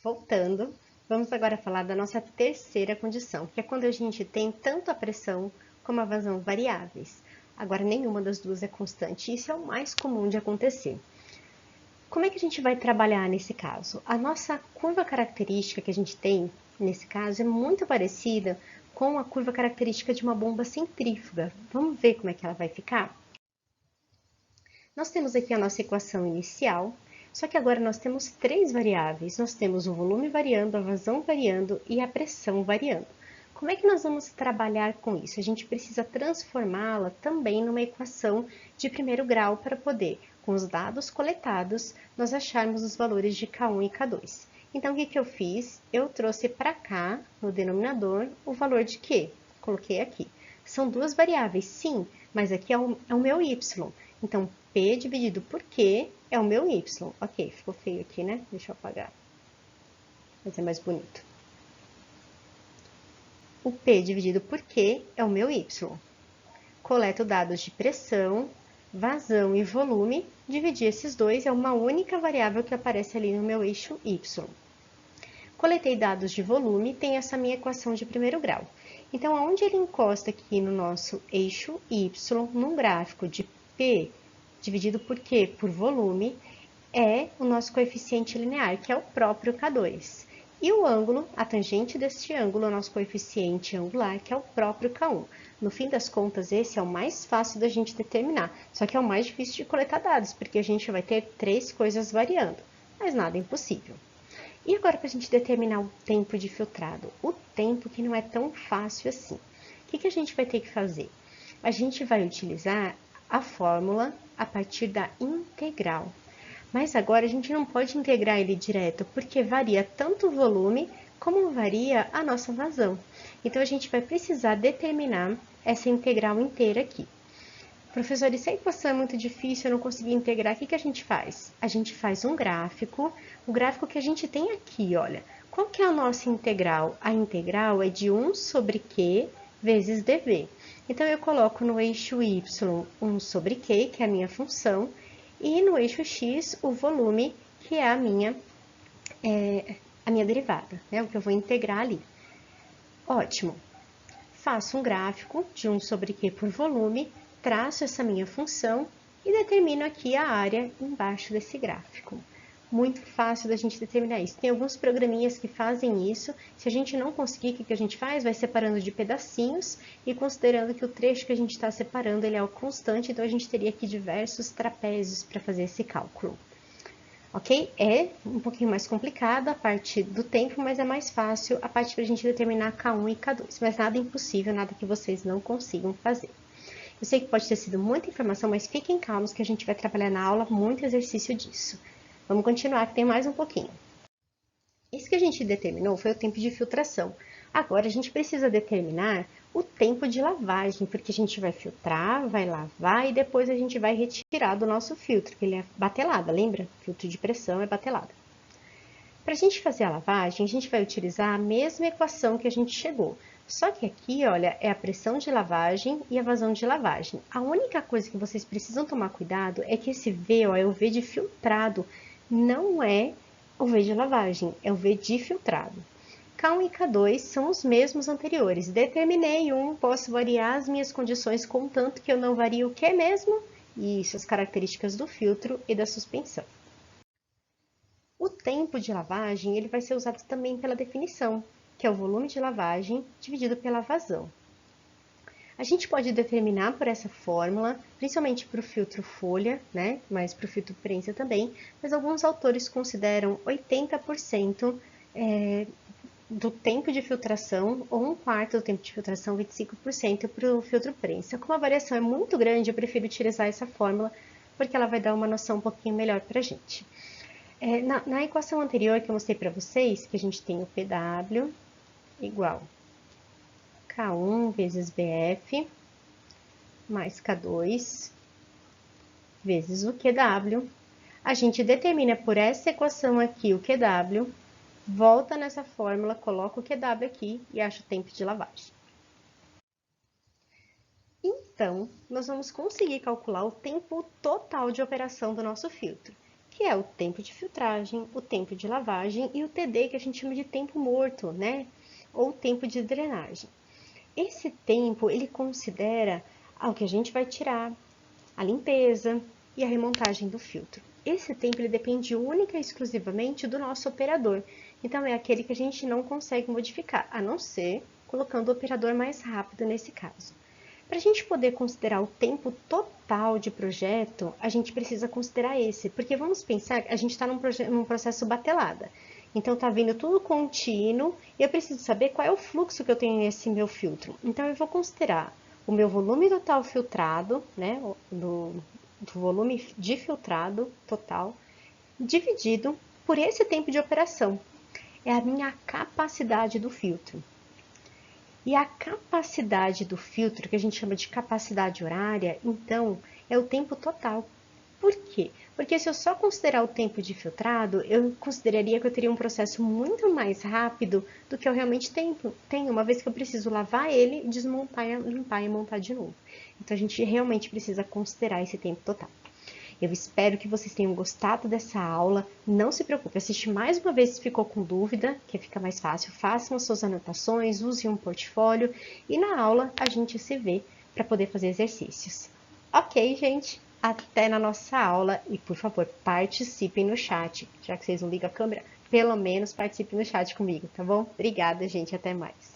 Voltando, vamos agora falar da nossa terceira condição, que é quando a gente tem tanto a pressão como a vazão variáveis. Agora, nenhuma das duas é constante, isso é o mais comum de acontecer. Como é que a gente vai trabalhar nesse caso? A nossa curva característica que a gente tem, nesse caso, é muito parecida com a curva característica de uma bomba centrífuga. Vamos ver como é que ela vai ficar? Nós temos aqui a nossa equação inicial, só que agora nós temos três variáveis. Nós temos o volume variando, a vazão variando e a pressão variando. Como é que nós vamos trabalhar com isso? A gente precisa transformá-la também numa equação de primeiro grau para poder, com os dados coletados, nós acharmos os valores de K1 e K2. Então, o que eu fiz? Eu trouxe para cá, no denominador, o valor de Q. Coloquei aqui. São duas variáveis, sim, mas aqui é o meu Y. Então, P dividido por Q é o meu Y. Ok, ficou feio aqui, né? Deixa eu apagar. Vai ser mais bonito. O P dividido por Q é o meu Y. Coleto dados de pressão, vazão e volume. Dividir esses dois é uma única variável que aparece ali no meu eixo Y. Coletei dados de volume, tem essa minha equação de primeiro grau. Então, aonde ele encosta aqui no nosso eixo Y, num gráfico de P dividido por Q por volume, é o nosso coeficiente linear, que é o próprio K2. E o ângulo, a tangente deste ângulo, é o nosso coeficiente angular, que é o próprio K1. No fim das contas, esse é o mais fácil da gente determinar, só que é o mais difícil de coletar dados, porque a gente vai ter três coisas variando, mas nada é impossível. E agora, para a gente determinar o tempo de filtrado? O tempo que não é tão fácil assim. O que a gente vai ter que fazer? A gente vai utilizar a fórmula a partir da integral. Mas agora a gente não pode integrar ele direto, porque varia tanto o volume como varia a nossa vazão. Então, a gente vai precisar determinar essa integral inteira aqui. Professor, e se a equação é muito difícil, eu não consegui integrar, o que a gente faz? A gente faz um gráfico, o gráfico que a gente tem aqui, olha. Qual que é a nossa integral? A integral é de 1 sobre Q vezes dV. Então, eu coloco no eixo Y 1 sobre Q, que é a minha função, e no eixo X o volume, que é a minha derivada, né? O que eu vou integrar ali. Ótimo. Faço um gráfico de 1 sobre Q por volume, traço essa minha função e determino aqui a área embaixo desse gráfico. Muito fácil da gente determinar isso. Tem alguns programinhas que fazem isso. Se a gente não conseguir, o que a gente faz? Vai separando de pedacinhos e considerando que o trecho que a gente está separando ele é o constante, então a gente teria aqui diversos trapézios para fazer esse cálculo. Ok? É um pouquinho mais complicado a parte do tempo, mas é mais fácil a parte para a gente determinar K1 e K2. Mas nada impossível, nada que vocês não consigam fazer. Eu sei que pode ter sido muita informação, mas fiquem calmos que a gente vai trabalhar na aula muito exercício disso. Vamos continuar, que tem mais um pouquinho. Isso que a gente determinou foi o tempo de filtração. Agora, a gente precisa determinar o tempo de lavagem, porque a gente vai filtrar, vai lavar e depois a gente vai retirar do nosso filtro, que ele é batelada, lembra? Filtro de pressão é batelada. Para a gente fazer a lavagem, a gente vai utilizar a mesma equação que a gente chegou. Só que aqui, olha, é a pressão de lavagem e a vazão de lavagem. A única coisa que vocês precisam tomar cuidado é que esse V, ó, é o V de filtrado, não é o V de lavagem, é o V de filtrado. K1 e K2 são os mesmos anteriores. Determinei um, posso variar as minhas condições, contanto que eu não varie o que mesmo? Isso, as características do filtro e da suspensão. O tempo de lavagem ele vai ser usado também pela definição, que é o volume de lavagem dividido pela vazão. A gente pode determinar por essa fórmula, principalmente para o filtro folha, né? Mas para o filtro prensa também, mas alguns autores consideram 80% do tempo de filtração, ou 1/4 do tempo de filtração, 25% para o filtro prensa. Como a variação é muito grande, eu prefiro utilizar essa fórmula, porque ela vai dar uma noção um pouquinho melhor para a gente. Na equação anterior que eu mostrei para vocês, que a gente tem o PW igual K1 vezes BF mais K2 vezes o QW, a gente determina por essa equação aqui o QW, volta nessa fórmula, coloca o QW aqui e acha o tempo de lavagem. Então, nós vamos conseguir calcular o tempo total de operação do nosso filtro, que é o tempo de filtragem, o tempo de lavagem e o TD, que a gente chama de tempo morto, né? Ou tempo de drenagem. Esse tempo, ele considera o que a gente vai tirar, a limpeza e a remontagem do filtro. Esse tempo ele depende única e exclusivamente do nosso operador. Então, é aquele que a gente não consegue modificar, a não ser colocando o operador mais rápido nesse caso. Para a gente poder considerar o tempo total de projeto, a gente precisa considerar esse, porque vamos pensar que a gente está num processo batelada. Então, está vindo tudo contínuo e eu preciso saber qual é o fluxo que eu tenho nesse meu filtro. Então, eu vou considerar o meu volume total filtrado, né, do volume de filtrado total, dividido por esse tempo de operação. É a minha capacidade do filtro. E a capacidade do filtro, que a gente chama de capacidade horária, então, é o tempo total. Por quê? Porque se eu só considerar o tempo de filtrado, eu consideraria que eu teria um processo muito mais rápido do que eu realmente tenho, uma vez que eu preciso lavar ele, desmontar, limpar e montar de novo. Então, a gente realmente precisa considerar esse tempo total. Eu espero que vocês tenham gostado dessa aula. Não se preocupe, assiste mais uma vez se ficou com dúvida, que fica mais fácil. Façam as suas anotações, use um portfólio e na aula a gente se vê para poder fazer exercícios. Ok, gente? Até na nossa aula e, por favor, participem no chat. Já que vocês não ligam a câmera, pelo menos participem no chat comigo, tá bom? Obrigada, gente. Até mais.